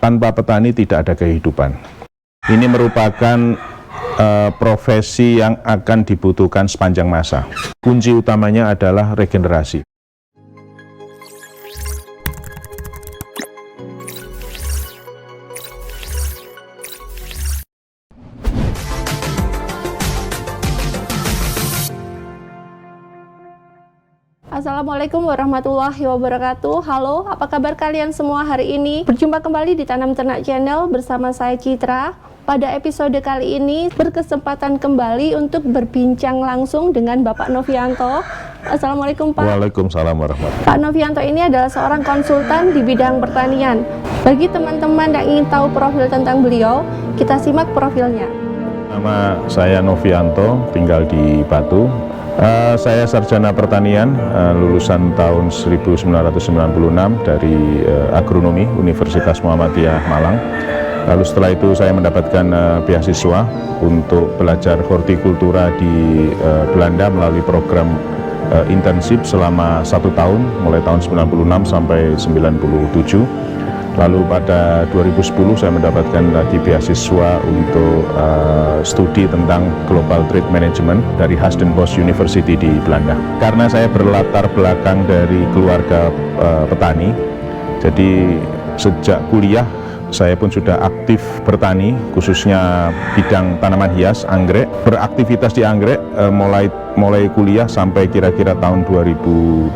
Tanpa petani tidak ada kehidupan. Ini merupakan profesi yang akan dibutuhkan sepanjang masa. Kunci utamanya adalah regenerasi. Assalamualaikum warahmatullahi wabarakatuh. Halo, apa kabar kalian semua hari ini? Berjumpa kembali di Tanam Ternak Channel bersama saya Citra. Pada episode kali ini berkesempatan kembali untuk berbincang langsung dengan Bapak Novianto. Assalamualaikum Pak. Waalaikumsalam warahmatullahi wabarakatuh. Pak Novianto ini adalah seorang konsultan di bidang pertanian. Bagi teman-teman yang ingin tahu profil tentang beliau, kita simak profilnya. Nama saya Novianto, tinggal di Batu. Saya sarjana pertanian, lulusan tahun 1996 dari agronomi Universitas Muhammadiyah Malang. Lalu setelah itu saya mendapatkan beasiswa untuk belajar hortikultura di Belanda melalui program intensif selama 1 tahun, mulai tahun 96 sampai 97. Lalu pada 2010 saya mendapatkan lagi beasiswa untuk studi tentang Global Trade Management dari Hasdenbosch University di Belanda. Karena saya berlatar belakang dari keluarga petani, jadi sejak kuliah saya pun sudah aktif bertani, khususnya bidang tanaman hias, anggrek. Beraktivitas di anggrek mulai kuliah sampai kira-kira tahun 2012.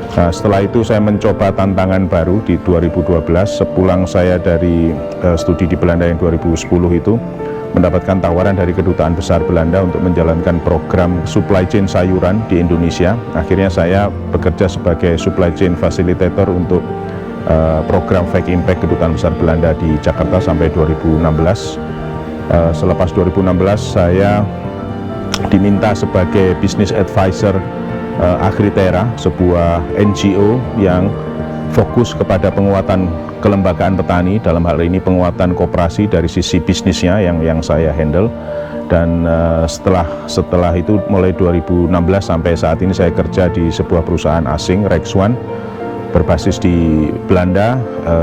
Nah, setelah itu saya mencoba tantangan baru di 2012, sepulang saya dari studi di Belanda yang 2010 itu, mendapatkan tawaran dari Kedutaan Besar Belanda untuk menjalankan program supply chain sayuran di Indonesia. Akhirnya saya bekerja sebagai supply chain facilitator untuk program Fake Impact Kedutaan Besar Belanda di Jakarta sampai 2016. Selepas 2016 saya diminta sebagai business advisor Agritera, sebuah NGO yang fokus kepada penguatan kelembagaan petani, dalam hal ini penguatan koperasi dari sisi bisnisnya yang saya handle. Dan setelah itu mulai 2016 sampai saat ini saya kerja di sebuah perusahaan asing, Rexone, berbasis di Belanda.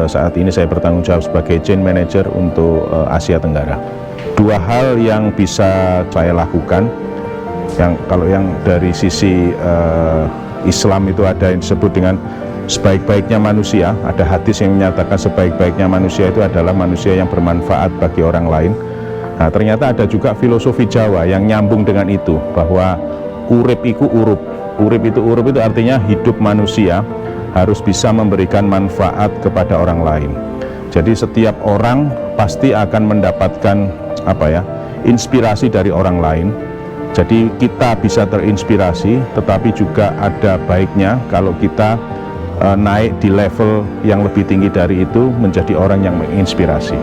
Saat ini saya bertanggung jawab sebagai chain manager untuk Asia Tenggara. Dua hal yang bisa saya lakukan, kalau yang dari sisi Islam itu ada yang disebut dengan sebaik-baiknya manusia. Ada hadis yang menyatakan sebaik-baiknya manusia itu adalah manusia yang bermanfaat bagi orang lain. Nah, ternyata ada juga filosofi Jawa yang nyambung dengan itu, bahwa urip iku urup. Urip itu artinya hidup manusia harus bisa memberikan manfaat kepada orang lain. Jadi setiap orang pasti akan mendapatkan inspirasi dari orang lain. Jadi kita bisa terinspirasi, tetapi juga ada baiknya kalau kita naik di level yang lebih tinggi dari itu, menjadi orang yang menginspirasi.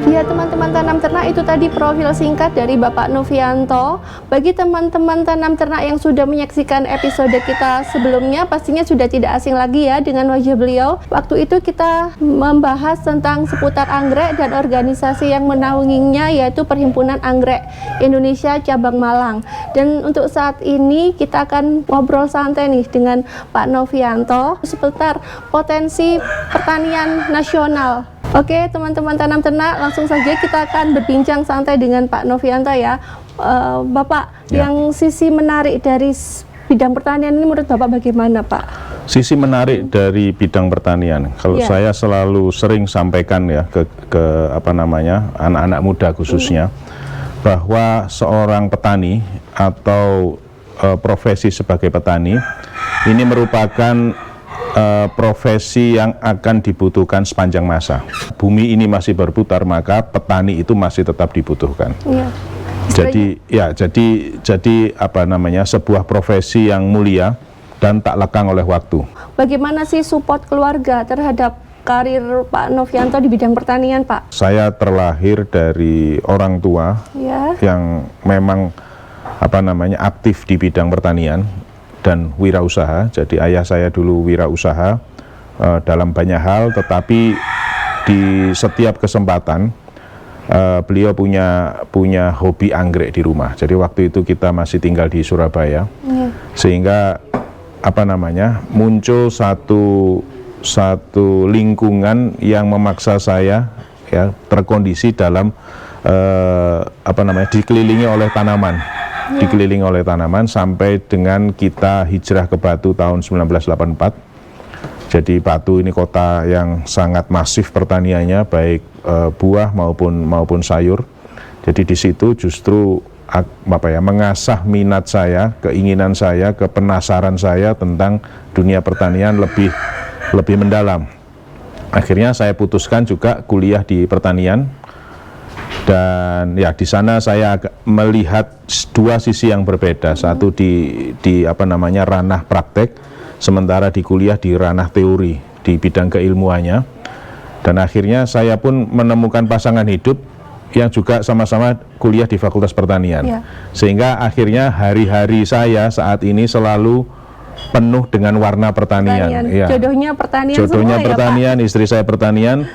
Ya teman-teman tanam ternak, itu tadi profil singkat dari Bapak Novianto. Bagi teman-teman tanam ternak yang sudah menyaksikan episode kita sebelumnya, pastinya sudah tidak asing lagi ya dengan wajah beliau. Waktu itu kita membahas tentang seputar anggrek dan organisasi yang menaunginya, yaitu Perhimpunan Anggrek Indonesia Cabang Malang. Dan untuk saat ini kita akan ngobrol santai nih dengan Pak Novianto seputar potensi pertanian nasional. Oke teman-teman tanam ternak, langsung saja kita akan berbincang santai dengan Pak Novianto ya. Bapak, yang sisi menarik dari bidang pertanian ini menurut Bapak bagaimana Pak? Sisi menarik dari bidang pertanian, kalau saya selalu sering sampaikan ya ke anak-anak muda khususnya, bahwa seorang petani atau profesi sebagai petani ini merupakan profesi yang akan dibutuhkan sepanjang masa. Bumi ini masih berputar, maka petani itu masih tetap dibutuhkan. Ya. Jadi sebuah profesi yang mulia dan tak lekang oleh waktu. Bagaimana sih support keluarga terhadap karir Pak Novianto di bidang pertanian, Pak? Saya terlahir dari orang tua yang memang aktif di bidang pertanian dan wirausaha. Jadi ayah saya dulu wirausaha dalam banyak hal, tetapi di setiap kesempatan beliau punya hobi anggrek di rumah. Jadi waktu itu kita masih tinggal di Surabaya, sehingga muncul satu satu lingkungan yang memaksa saya ya terkondisi dalam dikelilingi oleh tanaman. Dikelilingi oleh tanaman sampai dengan kita hijrah ke Batu tahun 1984. Jadi Batu ini kota yang sangat masif pertaniannya, baik buah maupun sayur. Jadi di situ justru mengasah minat saya, keinginan saya, kepenasaran saya tentang dunia pertanian lebih mendalam. Akhirnya saya putuskan juga kuliah di pertanian, dan ya di sana saya melihat dua sisi yang berbeda. Satu di ranah praktek, sementara di kuliah di ranah teori di bidang keilmuannya. Dan akhirnya saya pun menemukan pasangan hidup yang juga sama-sama kuliah di Fakultas Pertanian. Sehingga akhirnya hari-hari saya saat ini selalu penuh dengan warna pertanian. Ya. Jodohnya pertanian. Jodohnya semua pertanian, ya, Pak? Istri saya pertanian.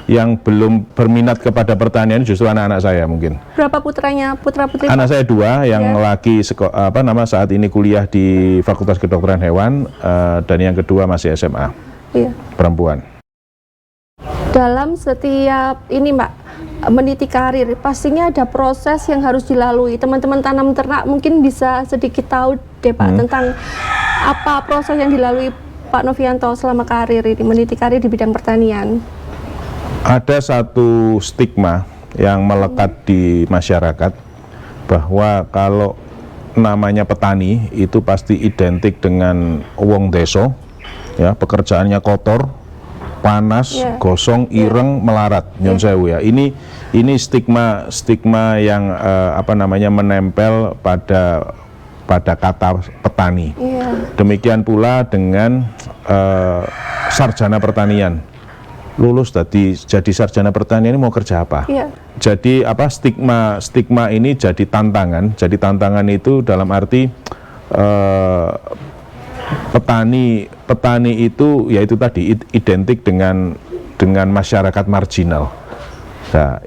Yang belum berminat kepada pertanian justru anak-anak saya mungkin. Berapa putra-putri? Anak saya dua, yang laki saat ini kuliah di Fakultas Kedokteran Hewan, dan yang kedua masih SMA, perempuan. Dalam setiap ini Mbak, meniti karir, pastinya ada proses yang harus dilalui. Teman-teman tanam ternak mungkin bisa sedikit tahu deh Pak tentang apa proses yang dilalui Pak Novianto selama karir ini, meniti karir di bidang pertanian. Ada satu stigma yang melekat di masyarakat bahwa kalau namanya petani itu pasti identik dengan wong deso, ya, pekerjaannya kotor, panas, gosong, ireng, melarat, nyon sewu ya. Ini stigma yang menempel pada kata petani. Demikian pula dengan sarjana pertanian. Lulus jadi sarjana pertanian ini mau kerja apa? Jadi stigma ini jadi tantangan. Jadi tantangan itu dalam arti petani itu yaitu tadi identik dengan masyarakat marginal. Nah,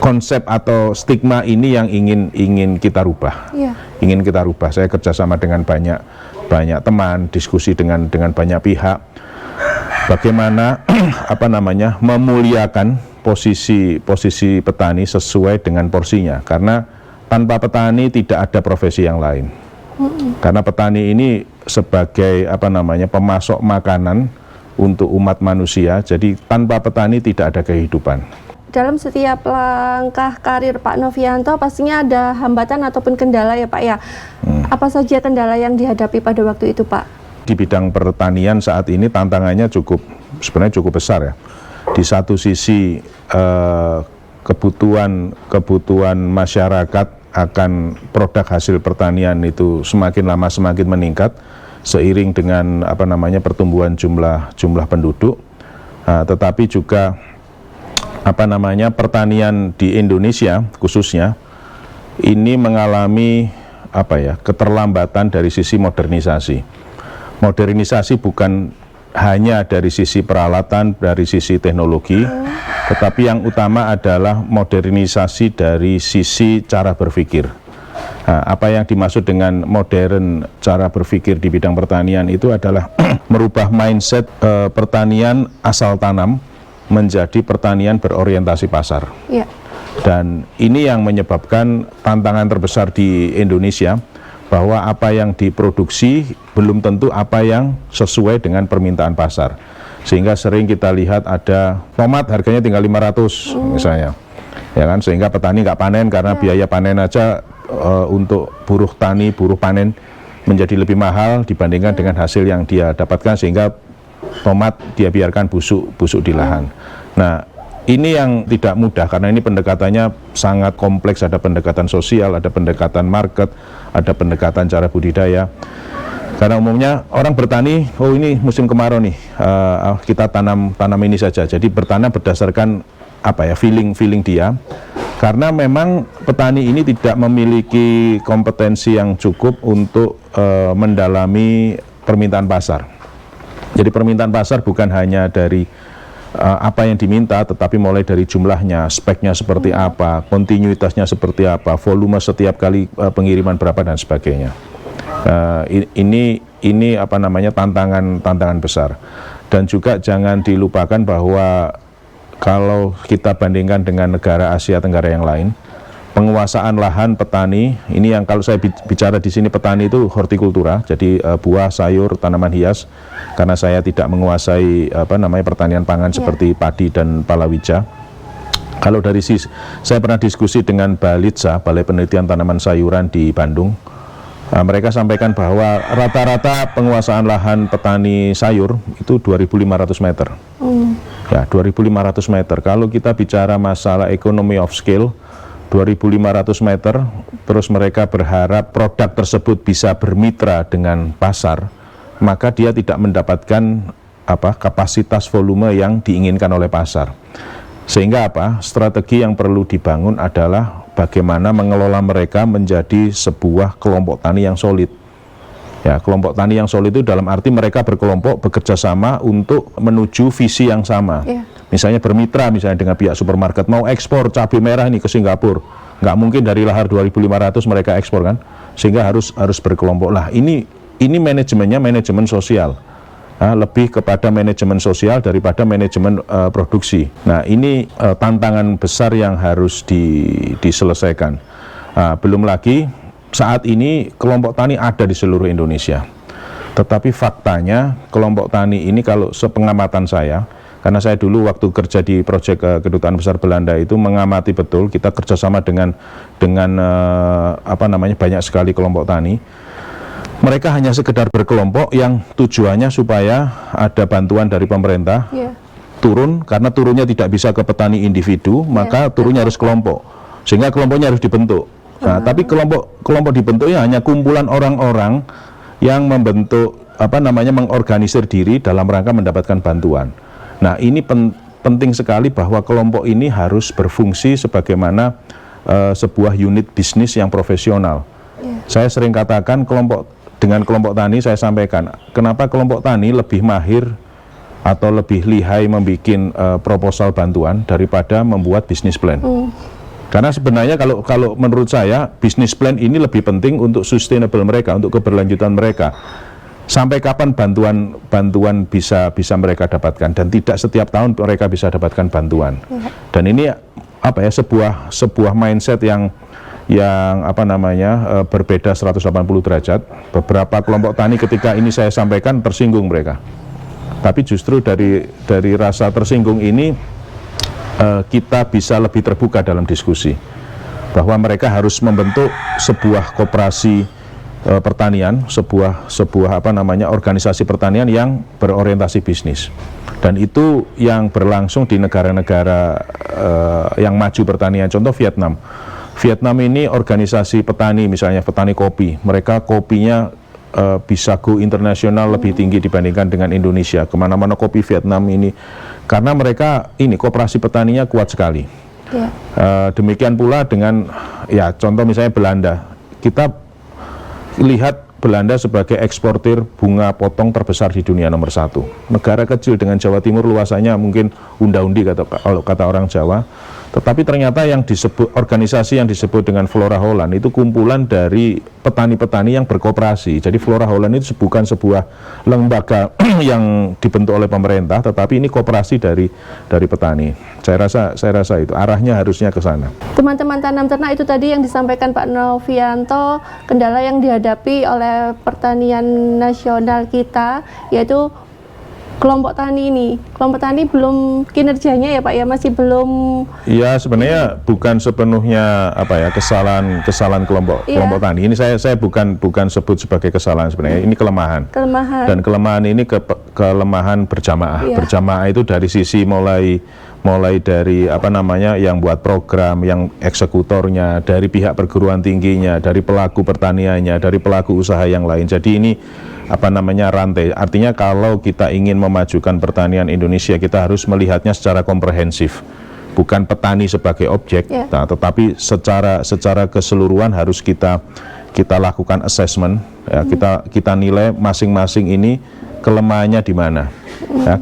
konsep atau stigma ini yang ingin kita rubah. Ingin kita rubah. Saya kerjasama dengan banyak teman, diskusi dengan banyak pihak. Bagaimana memuliakan posisi petani sesuai dengan porsinya, karena tanpa petani tidak ada profesi yang lain. Karena petani ini sebagai pemasok makanan untuk umat manusia, jadi tanpa petani tidak ada kehidupan. Dalam setiap langkah karir Pak Novianto pastinya ada hambatan ataupun kendala ya Pak ya. Apa saja kendala yang dihadapi pada waktu itu Pak? Di bidang pertanian saat ini tantangannya sebenarnya cukup besar ya. Di satu sisi kebutuhan masyarakat akan produk hasil pertanian itu semakin lama semakin meningkat seiring dengan pertumbuhan jumlah penduduk, tetapi juga pertanian di Indonesia khususnya ini mengalami keterlambatan dari sisi modernisasi. Modernisasi bukan hanya dari sisi peralatan, dari sisi teknologi, tetapi yang utama adalah modernisasi dari sisi cara berpikir. Nah, apa yang dimaksud dengan modern cara berpikir di bidang pertanian itu adalah merubah mindset pertanian asal tanam menjadi pertanian berorientasi pasar. Dan ini yang menyebabkan tantangan terbesar di Indonesia, bahwa apa yang diproduksi belum tentu apa yang sesuai dengan permintaan pasar. Sehingga sering kita lihat ada tomat harganya tinggal 500 misalnya. Ya kan, sehingga petani nggak panen karena biaya panen aja untuk buruh panen menjadi lebih mahal dibandingkan dengan hasil yang dia dapatkan, sehingga tomat dia biarkan busuk di lahan. Nah, ini yang tidak mudah karena ini pendekatannya sangat kompleks, ada pendekatan sosial, ada pendekatan market, ada pendekatan cara budidaya. Karena umumnya orang bertani, oh ini musim kemarau nih, kita tanam ini saja. Jadi bertanam berdasarkan feeling dia. Karena memang petani ini tidak memiliki kompetensi yang cukup untuk mendalami permintaan pasar. Jadi permintaan pasar bukan hanya dari apa yang diminta, tetapi mulai dari jumlahnya, speknya seperti apa, kontinuitasnya seperti apa, volume setiap kali pengiriman berapa dan sebagainya. Ini tantangan besar. Dan juga jangan dilupakan bahwa kalau kita bandingkan dengan negara Asia Tenggara yang lain, penguasaan lahan petani ini, yang kalau saya bicara di sini petani itu hortikultura, jadi buah, sayur, tanaman hias. Karena saya tidak menguasai pertanian pangan seperti padi dan palawija. Kalau dari sisi, saya pernah diskusi dengan Balitsa, Balai Penelitian Tanaman Sayuran di Bandung. Mereka sampaikan bahwa rata-rata penguasaan lahan petani sayur itu 2.500 meter. Ya, 2.500 meter. Kalau kita bicara masalah economy of scale, 2.500 meter, terus mereka berharap produk tersebut bisa bermitra dengan pasar, maka dia tidak mendapatkan kapasitas volume yang diinginkan oleh pasar. Sehingga strategi yang perlu dibangun adalah bagaimana mengelola mereka menjadi sebuah kelompok tani yang solid. Ya, kelompok tani yang solid itu dalam arti mereka berkelompok, bekerja sama untuk menuju visi yang sama. Misalnya bermitra dengan pihak supermarket, mau ekspor cabai merah ini ke Singapura, nggak mungkin dari lahar 2.500 mereka ekspor kan, sehingga harus berkelompok. Lah ini manajemennya manajemen sosial. Lebih kepada manajemen sosial daripada manajemen produksi. Nah, ini tantangan besar yang harus diselesaikan. Belum lagi saat ini kelompok tani ada di seluruh Indonesia. Tetapi faktanya kelompok tani ini, kalau sepengamatan saya, karena saya dulu waktu kerja di proyek Kedutaan Besar Belanda itu mengamati betul, kita kerjasama dengan banyak sekali kelompok tani. Mereka hanya sekedar berkelompok yang tujuannya supaya ada bantuan dari pemerintah turun, karena turunnya tidak bisa ke petani individu, maka turunnya harus kelompok, sehingga kelompoknya harus dibentuk. Nah, tapi kelompok dibentuknya hanya kumpulan orang-orang yang membentuk mengorganisir diri dalam rangka mendapatkan bantuan. Nah, ini penting sekali bahwa kelompok ini harus berfungsi sebagaimana sebuah unit bisnis yang profesional. Saya sering katakan dengan kelompok tani, saya sampaikan, kenapa kelompok tani lebih mahir atau lebih lihai membuat proposal bantuan daripada membuat bisnis plan. Karena sebenarnya kalau menurut saya, bisnis plan ini lebih penting untuk sustainable mereka, untuk keberlanjutan mereka. Sampai kapan bantuan bisa mereka dapatkan, dan tidak setiap tahun mereka bisa dapatkan bantuan. Dan ini sebuah mindset yang berbeda 180 derajat. Beberapa kelompok tani ketika ini saya sampaikan tersinggung mereka. Tapi justru dari rasa tersinggung ini kita bisa lebih terbuka dalam diskusi bahwa mereka harus membentuk sebuah koperasi pertanian, sebuah organisasi pertanian yang berorientasi bisnis. Dan itu yang berlangsung di negara-negara yang maju pertanian. Contoh Vietnam. Vietnam ini organisasi petani, misalnya petani kopi. Mereka kopinya bisa go internasional lebih tinggi dibandingkan dengan Indonesia. Kemana-mana kopi Vietnam ini, karena mereka ini koperasi petaninya kuat sekali. Demikian pula dengan contoh misalnya Belanda. Kita lihat Belanda sebagai eksportir bunga potong terbesar di dunia nomor 1. Negara kecil dengan Jawa Timur luasannya mungkin unda-undi kalau kata orang Jawa. Tetapi ternyata yang disebut organisasi yang disebut dengan Flora Holland itu kumpulan dari petani-petani yang berkoperasi. Jadi Flora Holland itu bukan sebuah lembaga yang dibentuk oleh pemerintah, tetapi ini koperasi dari petani. Saya rasa itu arahnya harusnya ke sana. Teman-teman tanam ternak, itu tadi yang disampaikan Pak Novianto, kendala yang dihadapi oleh pertanian nasional kita, yaitu kelompok tani ini. Kelompok tani belum kinerjanya ya Pak ya, masih belum. Iya, sebenarnya bukan sepenuhnya kesalahan kelompok tani. Ini saya bukan sebut sebagai kesalahan, sebenarnya ini kelemahan. Dan kelemahan ini kelemahan berjamaah. Berjamaah itu dari sisi mulai dari yang buat program, yang eksekutornya, dari pihak perguruan tingginya, dari pelaku pertaniannya, dari pelaku usaha yang lain. Jadi ini rantai. Artinya kalau kita ingin memajukan pertanian Indonesia, kita harus melihatnya secara komprehensif. Bukan petani sebagai objek, tetapi secara keseluruhan harus kita lakukan assessment. Kita nilai masing-masing ini kelemahannya di mana,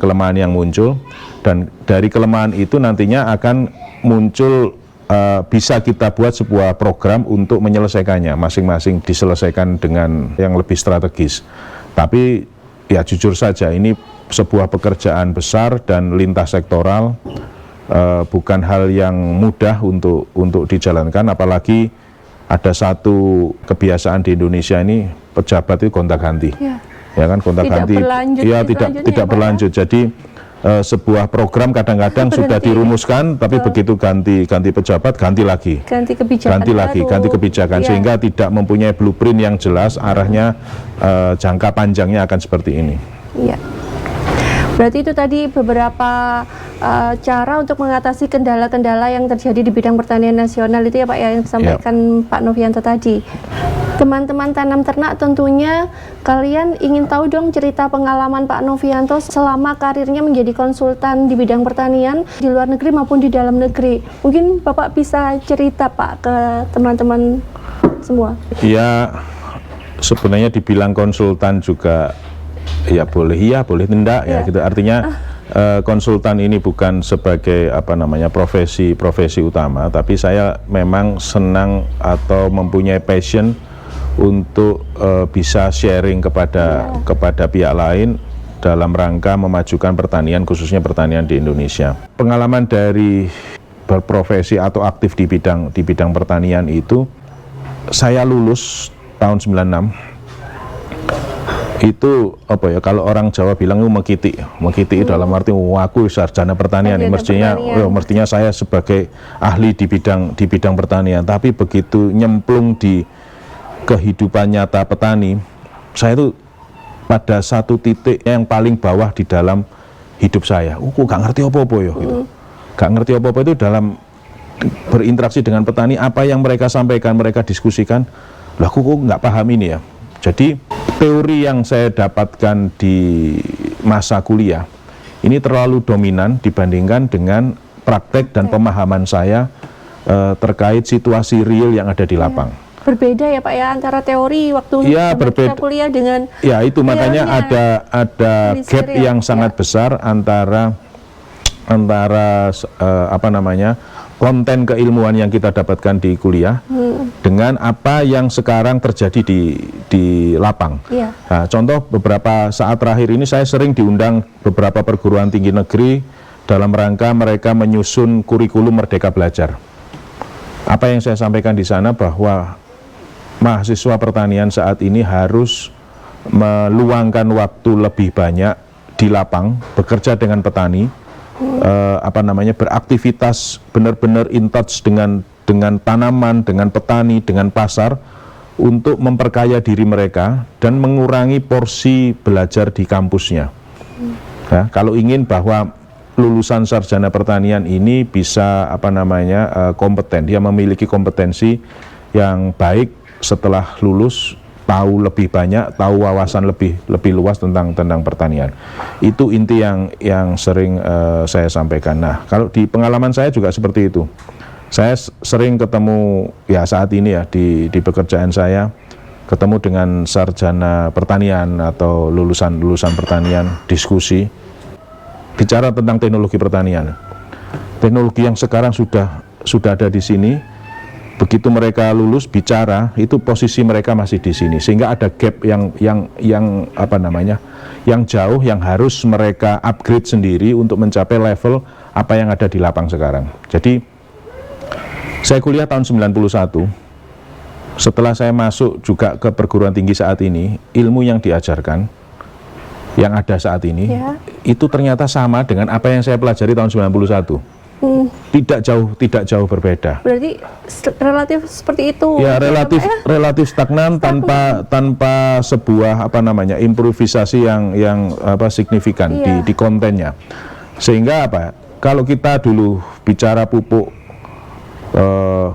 kelemahan yang muncul, dan dari kelemahan itu nantinya akan muncul bisa kita buat sebuah program untuk menyelesaikannya, masing-masing diselesaikan dengan yang lebih strategis. Tapi ya jujur saja, ini sebuah pekerjaan besar dan lintas sektoral, bukan hal yang mudah untuk dijalankan, apalagi ada satu kebiasaan di Indonesia ini, pejabat itu gonta-ganti. Ya kan, gonta-ganti. Ya, tidak berlanjut. Jadi sebuah program kadang-kadang sudah dirumuskan, tapi begitu ganti pejabat, ganti lagi. Ganti kebijakan, sehingga tidak mempunyai blueprint yang jelas arahnya, jangka panjangnya akan seperti ini. Iya. Berarti itu tadi beberapa cara untuk mengatasi kendala-kendala yang terjadi di bidang pertanian nasional itu ya Pak ya, yang disampaikan Pak Novianto tadi. Teman-teman tanam ternak, tentunya kalian ingin tahu dong cerita pengalaman Pak Novianto selama karirnya menjadi konsultan di bidang pertanian di luar negeri maupun di dalam negeri. Mungkin Bapak bisa cerita Pak ke teman-teman semua. Ya, sebenarnya dibilang konsultan juga ya boleh iya, boleh tidak ya gitu. Artinya konsultan ini bukan sebagai profesi utama, tapi saya memang senang atau mempunyai passion untuk bisa sharing kepada pihak lain dalam rangka memajukan pertanian, khususnya pertanian di Indonesia. Pengalaman dari berprofesi atau aktif di bidang pertanian itu, saya lulus tahun 96. Itu kalau orang Jawa bilang itu mekiti dalam arti aku sarjana pertanian, mestinya saya sebagai ahli di bidang pertanian, tapi begitu nyemplung di kehidupan nyata petani, saya itu pada satu titik yang paling bawah di dalam hidup saya. Aku gak ngerti apa-apa ya gitu. Gak ngerti apa-apa itu dalam berinteraksi dengan petani, apa yang mereka sampaikan, mereka diskusikan, lah aku kok nggak paham ini ya. Jadi teori yang saya dapatkan di masa kuliah ini terlalu dominan dibandingkan dengan praktek dan pemahaman saya terkait situasi real yang ada di lapang. Berbeda ya Pak ya antara teori waktu kita kuliah dengan itu makanya ada gap yang sangat besar antara konten keilmuan yang kita dapatkan di kuliah dengan apa yang sekarang terjadi di lapang. Nah, contoh beberapa saat terakhir ini saya sering diundang beberapa perguruan tinggi negeri dalam rangka mereka menyusun kurikulum Merdeka Belajar. Apa yang saya sampaikan di sana bahwa mahasiswa pertanian saat ini harus meluangkan waktu lebih banyak di lapang, bekerja dengan petani, beraktivitas benar-benar in touch dengan tanaman, dengan petani, dengan pasar, untuk memperkaya diri mereka dan mengurangi porsi belajar di kampusnya. Ya, kalau ingin bahwa lulusan sarjana pertanian ini bisa kompeten, dia memiliki kompetensi yang baik setelah lulus, tahu lebih banyak, tahu wawasan lebih luas tentang pertanian. Itu inti yang sering saya sampaikan. Nah, kalau di pengalaman saya juga seperti itu. Saya sering ketemu saat ini di pekerjaan saya, ketemu dengan sarjana pertanian atau lulusan pertanian, diskusi bicara tentang teknologi pertanian. Teknologi yang sekarang sudah ada di sini. Begitu mereka lulus bicara, itu posisi mereka masih di sini, sehingga ada gap yang jauh, yang harus mereka upgrade sendiri untuk mencapai level apa yang ada di lapang sekarang. Jadi saya kuliah tahun 91. Setelah saya masuk juga ke perguruan tinggi saat ini, ilmu yang diajarkan yang ada saat ini itu ternyata sama dengan apa yang saya pelajari tahun 91. Tidak jauh berbeda. Berarti relatif seperti itu. Ya, relatif stagnan tanpa sebuah improvisasi yang signifikan di kontennya. Sehingga kalau kita dulu bicara pupuk,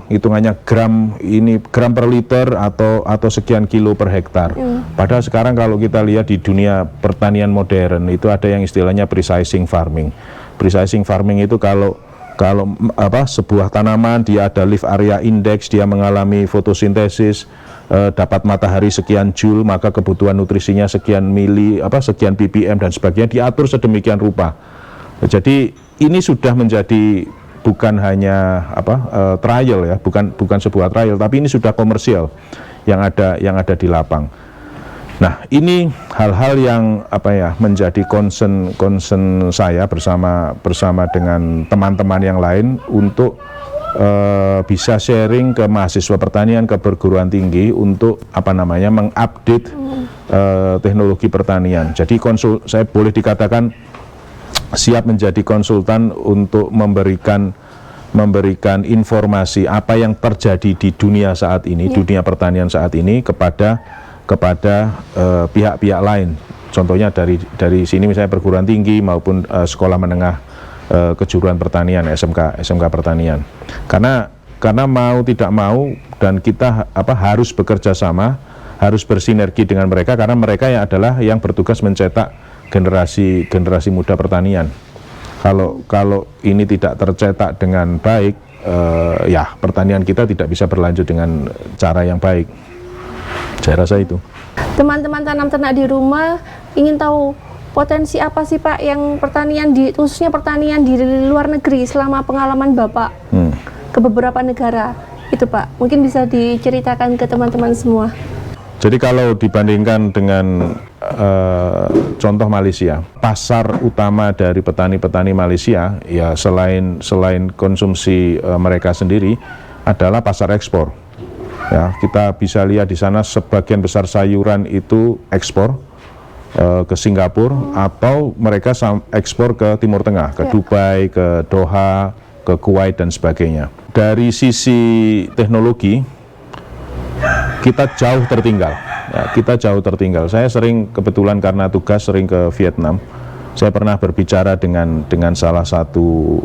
hitungannya gram per liter atau sekian kilo per hektar. Padahal sekarang kalau kita lihat di dunia pertanian modern itu ada yang istilahnya precision farming. Precision farming itu kalau sebuah tanaman dia ada leaf area index, dia mengalami fotosintesis, dapat matahari sekian joule, maka kebutuhan nutrisinya sekian sekian ppm dan sebagainya diatur sedemikian rupa. Jadi ini sudah menjadi bukan hanya trial ya, bukan sebuah trial, tapi ini sudah komersial yang ada di lapang. Nah, ini hal-hal yang menjadi concern saya bersama dengan teman-teman yang lain untuk bisa sharing ke mahasiswa pertanian, ke perguruan tinggi untuk mengupdate teknologi pertanian. Jadi saya boleh dikatakan siap menjadi konsultan untuk memberikan informasi apa yang terjadi di dunia saat ini, dunia pertanian saat ini kepada pihak-pihak lain. Contohnya dari sini misalnya perguruan tinggi maupun sekolah menengah kejuruan pertanian, SMK pertanian. Karena mau tidak mau dan kita harus bekerja sama, harus bersinergi dengan mereka karena mereka adalah yang bertugas mencetak generasi muda pertanian. Kalau ini tidak tercetak dengan baik, ya pertanian kita tidak bisa berlanjut dengan cara yang baik. Saya rasa itu. Teman-teman tanam ternak di rumah ingin tahu potensi apa sih Pak yang khususnya pertanian di luar negeri selama pengalaman Bapak ke beberapa negara itu Pak, mungkin bisa diceritakan ke teman-teman semua. Jadi kalau dibandingkan dengan contoh Malaysia, pasar utama dari petani-petani Malaysia ya selain konsumsi mereka sendiri adalah pasar ekspor. Ya, kita bisa lihat di sana sebagian besar sayuran itu ekspor ke Singapura atau mereka ekspor ke Timur Tengah, ke Dubai, ke Doha, ke Kuwait dan sebagainya. Dari sisi teknologi kita jauh tertinggal. Ya, kita jauh tertinggal. Saya kebetulan karena tugas sering ke Vietnam. Saya pernah berbicara dengan salah satu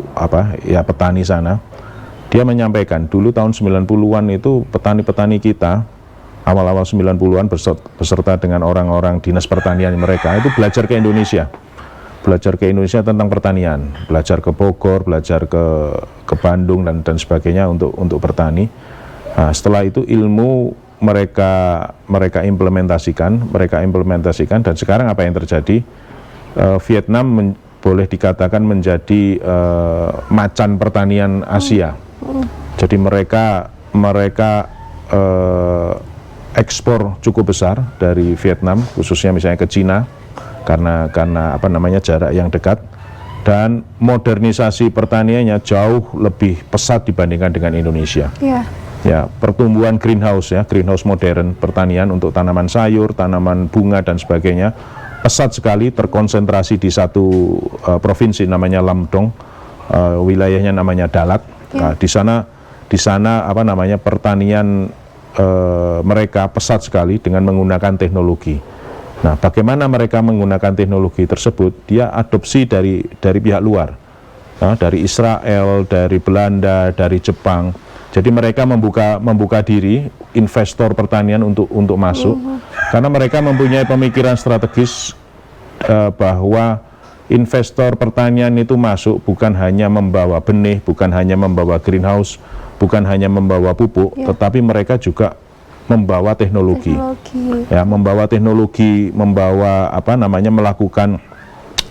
petani sana. Dia menyampaikan dulu tahun 90-an itu petani-petani kita awal-awal 90-an beserta dengan orang-orang dinas pertanian mereka itu belajar ke Indonesia. Belajar ke Indonesia tentang pertanian, belajar ke Bogor, belajar ke Bandung dan sebagainya untuk bertani. Nah, setelah itu ilmu mereka implementasikan dan sekarang apa yang terjadi? Vietnam boleh dikatakan menjadi macan pertanian Asia. Jadi mereka ekspor cukup besar dari Vietnam, khususnya misalnya ke Cina karena jarak yang dekat, dan modernisasi pertaniannya jauh lebih pesat dibandingkan dengan Indonesia. Ya, pertumbuhan greenhouse modern pertanian untuk tanaman sayur, tanaman bunga dan sebagainya pesat sekali, terkonsentrasi di satu provinsi namanya Lamdong, wilayahnya namanya Dalat. Nah, di sana pertanian mereka pesat sekali dengan menggunakan teknologi. Nah, bagaimana mereka menggunakan teknologi tersebut? Dia adopsi dari pihak luar, dari Israel, dari Belanda, dari Jepang. Jadi mereka membuka diri investor pertanian untuk masuk, karena mereka mempunyai pemikiran strategis bahwa investor pertanian itu masuk bukan hanya membawa benih, bukan hanya membawa greenhouse, bukan hanya membawa pupuk, tetapi mereka juga membawa teknologi. Ya, membawa teknologi, melakukan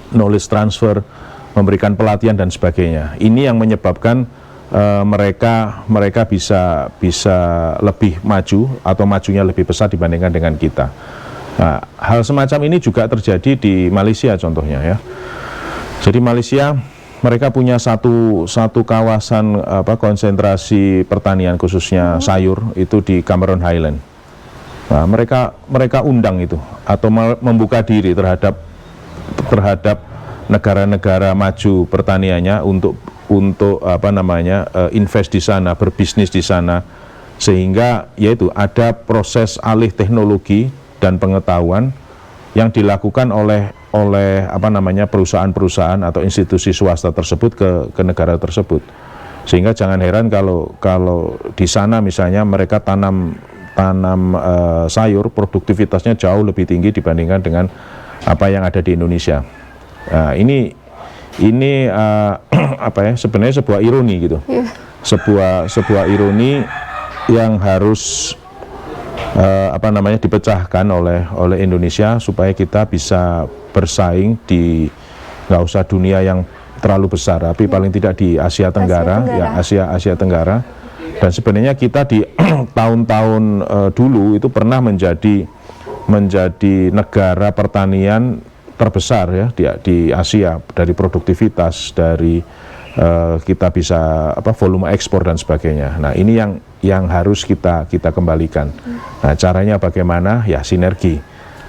knowledge transfer, memberikan pelatihan dan sebagainya. Ini yang menyebabkan mereka bisa lebih maju atau majunya lebih besar dibandingkan dengan kita. Nah, hal semacam ini juga terjadi di Malaysia contohnya ya. Jadi Malaysia mereka punya satu kawasan konsentrasi pertanian khususnya sayur itu di Cameron Highland. Nah, mereka undang itu atau membuka diri terhadap negara-negara maju pertaniannya untuk invest di sana, berbisnis di sana, sehingga yaitu ada proses alih teknologi dan pengetahuan yang dilakukan oleh perusahaan-perusahaan atau institusi swasta tersebut ke negara tersebut. Sehingga jangan heran kalau di sana misalnya mereka tanam sayur, produktivitasnya jauh lebih tinggi dibandingkan dengan apa yang ada di Indonesia. Nah, ini sebenarnya sebuah ironi gitu. Sebuah ironi yang harus dipecahkan oleh Indonesia supaya kita bisa bersaing di nggak usah dunia yang terlalu besar, tapi paling tidak di Asia Tenggara. Asia Tenggara. Dan sebenarnya kita di tahun-tahun dulu itu pernah menjadi menjadi negara pertanian terbesar ya di Asia, dari produktivitas, dari kita bisa volume ekspor dan sebagainya. Nah, ini yang harus kita kembalikan. Nah, caranya bagaimana? Ya sinergi.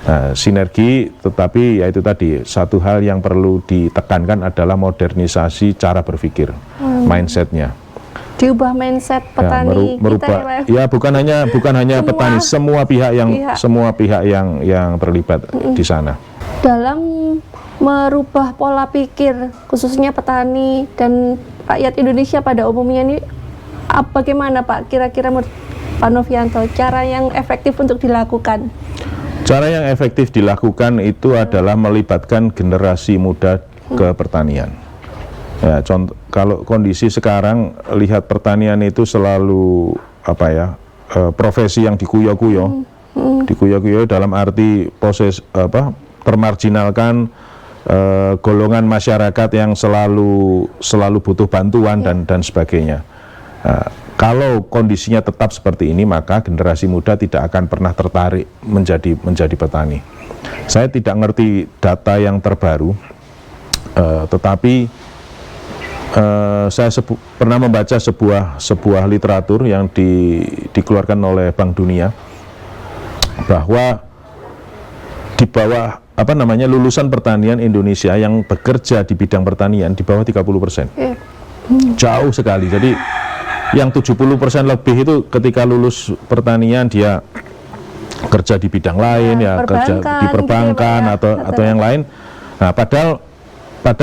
Nah, sinergi, tetapi ya itu tadi, satu hal yang perlu ditekankan adalah modernisasi cara berpikir, mindsetnya. Diubah mindset petani merubah, kita ya bukan hanya petani, semua pihak yang terlibat di sana. Dalam merubah pola pikir khususnya petani dan rakyat Indonesia pada umumnya ini, bagaimana Pak kira-kira menurut Pak Novianto cara yang efektif untuk dilakukan? Cara yang efektif dilakukan itu adalah melibatkan generasi muda ke pertanian. Ya, contoh, kalau kondisi sekarang lihat pertanian itu selalu profesi yang dikuyo-kuyo, dikuyo-kuyo dalam arti termarginalkan, golongan masyarakat yang selalu butuh bantuan dan sebagainya. Kalau kondisinya tetap seperti ini, maka generasi muda tidak akan pernah tertarik menjadi petani. Saya tidak ngerti data yang terbaru, tetapi saya pernah membaca sebuah literatur yang dikeluarkan oleh Bank Dunia, bahwa di bawah lulusan pertanian Indonesia yang bekerja di bidang pertanian di bawah 30%. Jauh sekali. Jadi yang 70% lebih itu ketika lulus pertanian dia kerja di bidang lain, kerja di perbankan atau yang lain. Nah, padahal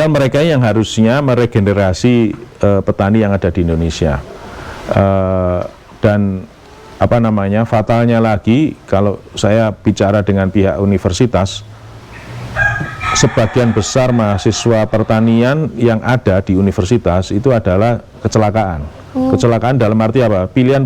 mereka yang harusnya meregenerasi petani yang ada di Indonesia. Dan fatalnya lagi, kalau saya bicara dengan pihak universitas, sebagian besar mahasiswa pertanian yang ada di universitas itu adalah kecelakaan. Kecelakaan dalam arti apa? Pilihan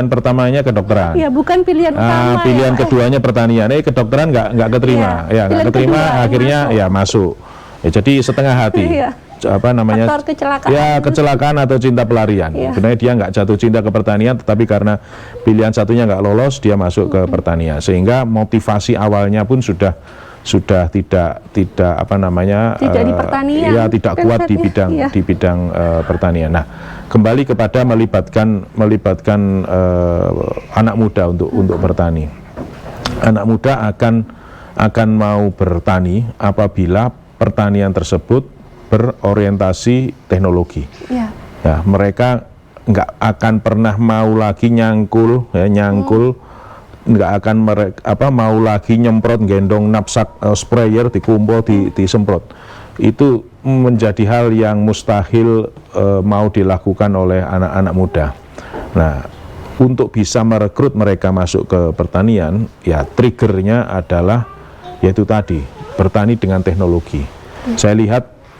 pertamanya kedokteran. Ya, bukan pilihan pertama. Pilihan keduanya pertanian. Kedokteran nggak keterima. Nggak keterima, akhirnya masuk. Jadi setengah hati. Faktor kecelakaan. Ya, kecelakaan atau cinta pelarian. Sebenarnya dia nggak jatuh cinta ke pertanian, tetapi karena pilihan satunya nggak lolos, dia masuk ke pertanian. Sehingga motivasi awalnya pun sudah tidak di pertanian. Ya, tidak kuat di bidang pertanian. Nah, kembali kepada melibatkan anak muda untuk bertani. Anak muda akan mau bertani apabila pertanian tersebut berorientasi teknologi. Ya, mereka nggak akan pernah mau lagi nyangkul, nggak akan mau lagi nyemprot gendong knapsak sprayer dikumpul disemprot. Itu menjadi hal yang mustahil mau dilakukan oleh anak-anak muda. Nah, untuk bisa merekrut mereka masuk ke pertanian, ya triggernya adalah yaitu tadi, bertani dengan teknologi.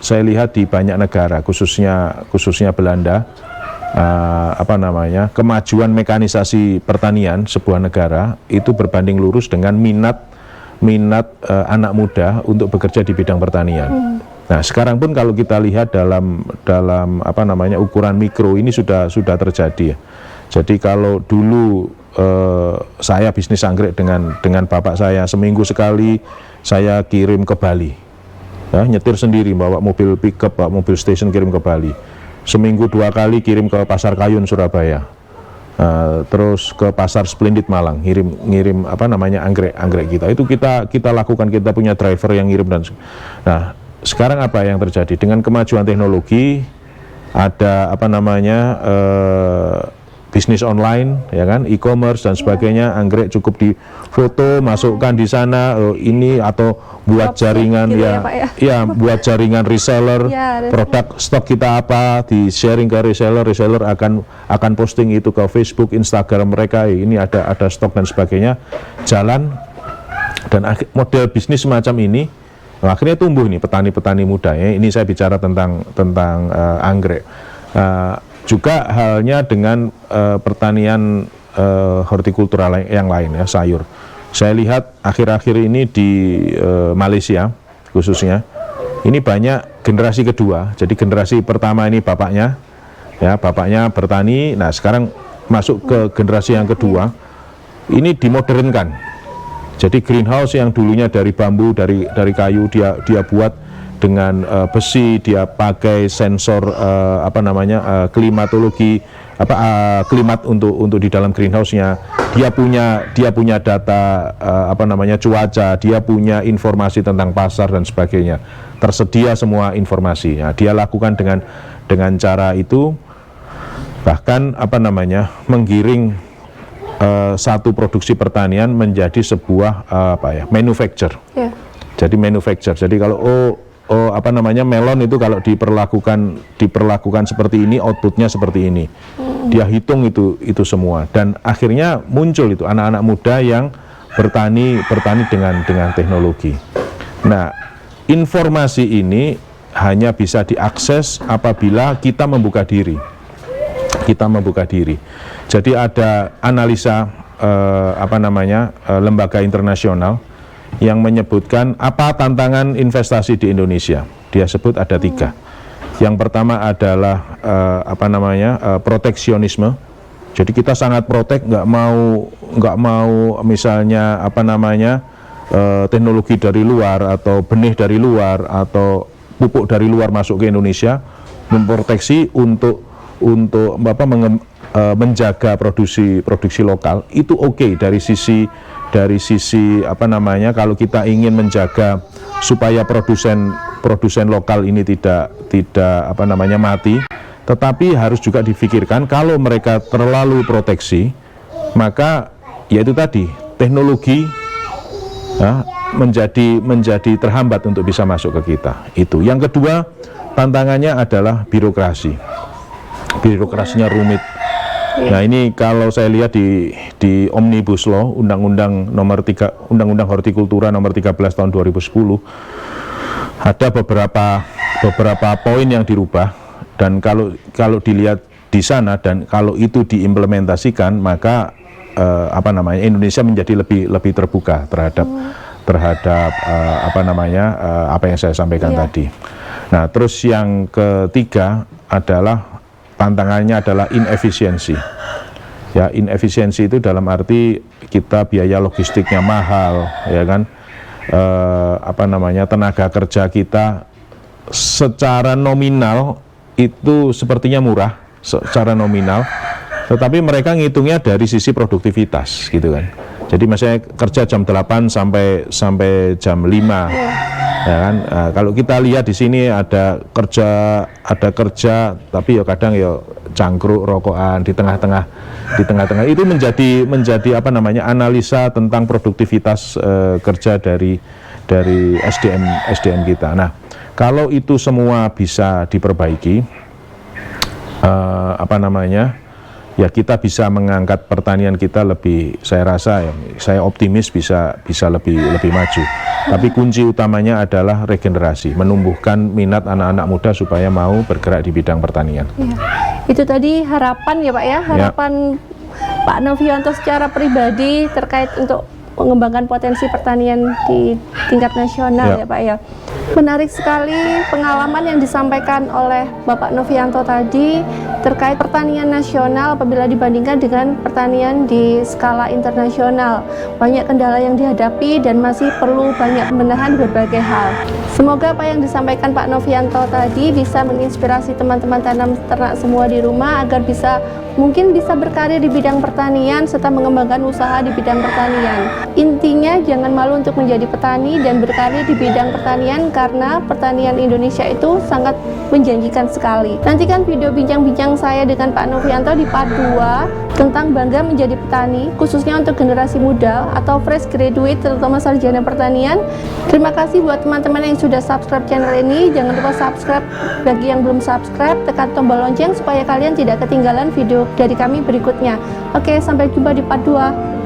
Saya lihat di banyak negara, khususnya Belanda, kemajuan mekanisasi pertanian sebuah negara itu berbanding lurus dengan minat anak muda untuk bekerja di bidang pertanian. Nah, sekarang pun kalau kita lihat dalam ukuran mikro ini sudah terjadi. Jadi kalau dulu saya bisnis anggrek dengan bapak saya, seminggu sekali saya kirim ke Bali. Ya, nyetir sendiri, bawa mobil pickup, bawa mobil station kirim ke Bali. Seminggu 2 kali kirim ke Pasar Kayun Surabaya, terus ke Pasar Splendid Malang, ngirim anggrek kita. Itu kita lakukan, kita punya driver yang ngirim nah, sekarang apa yang terjadi dengan kemajuan teknologi? Ada bisnis online, ya kan, e-commerce dan sebagainya. Anggrek cukup difoto, masukkan di sana ini, atau buat jaringan gitu buat jaringan reseller, produk stok kita apa, di sharing ke reseller akan posting itu ke Facebook, Instagram mereka, ini ada stok dan sebagainya, jalan. Dan model bisnis semacam ini akhirnya tumbuh nih petani-petani muda ya. Ini saya bicara tentang anggrek. Juga halnya dengan pertanian hortikultural yang lain ya, sayur. Saya lihat akhir-akhir ini di Malaysia khususnya, ini banyak generasi kedua. Jadi generasi pertama ini bapaknya bertani. Nah, sekarang masuk ke generasi yang kedua, ini dimodernkan. Jadi greenhouse yang dulunya dari bambu, dari kayu, dia buat dengan besi, dia pakai sensor klimatologi, klimat untuk di dalam greenhouse-nya. Dia punya data cuaca, dia punya informasi tentang pasar dan sebagainya. Tersedia semua informasi. Nah, dia lakukan dengan cara itu, bahkan menggiring satu produksi pertanian menjadi sebuah manufacture. Yeah. Jadi manufacture. Jadi kalau melon itu kalau diperlakukan seperti ini, outputnya seperti ini. Dia hitung itu semua, dan akhirnya muncul itu anak-anak muda yang bertani dengan teknologi. Nah, informasi ini hanya bisa diakses apabila kita membuka diri. Jadi ada analisa lembaga internasional yang menyebutkan apa tantangan investasi di Indonesia. Dia sebut ada 3. Yang pertama adalah proteksionisme. Jadi kita sangat protek, nggak mau misalnya teknologi dari luar atau benih dari luar atau pupuk dari luar masuk ke Indonesia, memproteksi untuk menjaga produksi lokal. Itu oke dari sisi kalau kita ingin menjaga supaya produsen lokal ini tidak mati, tetapi harus juga difikirkan kalau mereka terlalu proteksi, maka yaitu tadi teknologi menjadi terhambat untuk bisa masuk ke kita. Itu. Yang kedua, tantangannya adalah birokrasi. Birokrasinya rumit. Nah, ini kalau saya lihat di Omnibus Law, Undang-Undang Hortikultura nomor 13 tahun 2010, ada beberapa poin yang dirubah, dan kalau dilihat di sana dan kalau itu diimplementasikan, maka Indonesia menjadi lebih terbuka terhadap apa yang saya sampaikan tadi. Nah, terus yang ketiga adalah tantangannya adalah inefisiensi. Ya, inefisiensi itu dalam arti kita biaya logistiknya mahal, ya kan? Tenaga kerja kita secara nominal itu sepertinya murah, secara nominal, tetapi mereka ngitungnya dari sisi produktivitas, gitu kan. Jadi misalnya kerja jam 8 sampai jam 5. Ya kan, kalau kita lihat di sini ada kerja, tapi ya kadang ya cangkruk rokokan di tengah-tengah itu menjadi analisa tentang produktivitas kerja dari SDM kita. Nah, kalau itu semua bisa diperbaiki, ya kita bisa mengangkat pertanian kita lebih, saya rasa ya, saya optimis bisa lebih maju. Tapi kunci utamanya adalah regenerasi, menumbuhkan minat anak-anak muda supaya mau bergerak di bidang pertanian. Ya. Itu tadi harapan ya Pak ya, harapan Pak Novianto secara pribadi terkait untuk mengembangkan potensi pertanian di tingkat nasional ya Pak ya. Menarik sekali pengalaman yang disampaikan oleh Bapak Novianto tadi terkait pertanian nasional apabila dibandingkan dengan pertanian di skala internasional. Banyak kendala yang dihadapi dan masih perlu banyak pembenahan berbagai hal. Semoga apa yang disampaikan Pak Novianto tadi bisa menginspirasi teman-teman tanam ternak semua di rumah agar mungkin bisa berkarir di bidang pertanian serta mengembangkan usaha di bidang pertanian. Intinya jangan malu untuk menjadi petani dan berkarir di bidang pertanian karena pertanian Indonesia itu sangat menjanjikan sekali. Nantikan video bincang-bincang saya dengan Pak Novianto di part 2 tentang bangga menjadi petani, khususnya untuk generasi muda atau fresh graduate terutama sarjana pertanian. Terima kasih buat teman-teman yang sudah subscribe channel ini. Jangan lupa subscribe, bagi yang belum subscribe tekan tombol lonceng supaya kalian tidak ketinggalan video dari kami berikutnya. Oke, sampai jumpa di part 2.